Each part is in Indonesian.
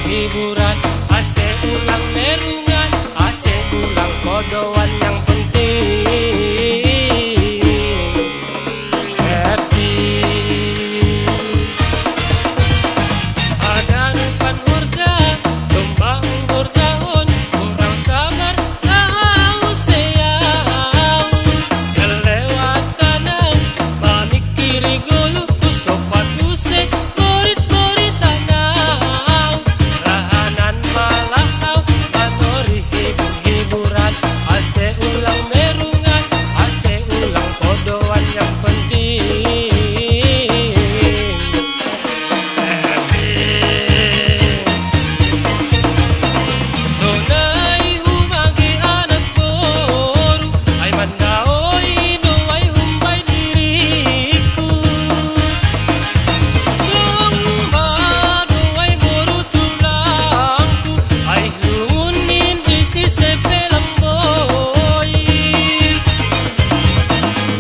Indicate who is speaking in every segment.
Speaker 1: Hiburan, ase ulang merungan, ase ulang kodoan yang penting happy. Ada umpan hurja, domba hurjaon, orang sabar tahu seau. Kelewat tanau, mamikiri goluku sopat use, borit-borit tanau. Rahanan malahau, manori hibur-hiburan, ase ulang merungan, ase ulang kodoan yang penting sonai humagi anak boru, ay mandaoi doai humbai diriku. Doang rumah doai boru tulangku, ay lungunin isi sepelang boy.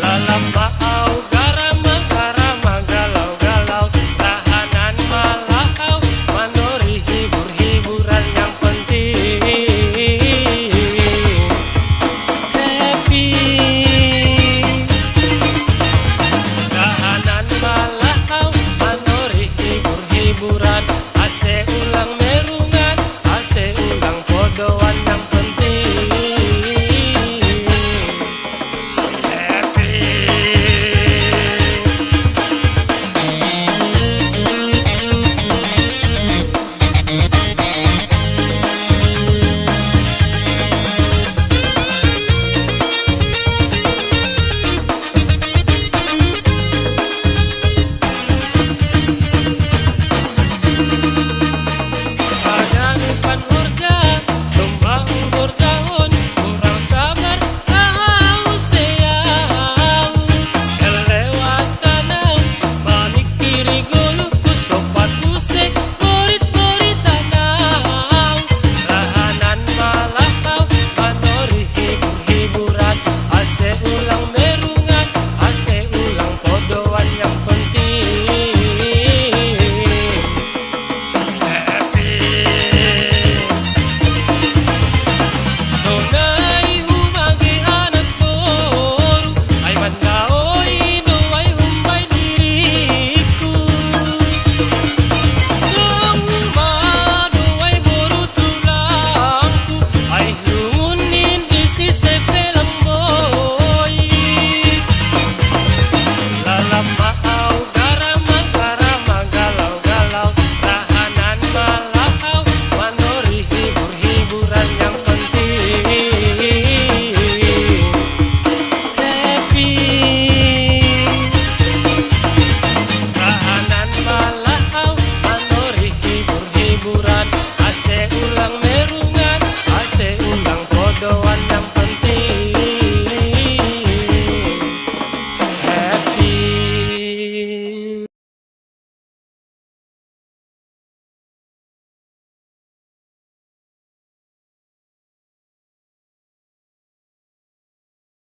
Speaker 1: Lalamba au garama garama galau-galau, rahanan malahau, manori hibur-hiburan yang penting happy.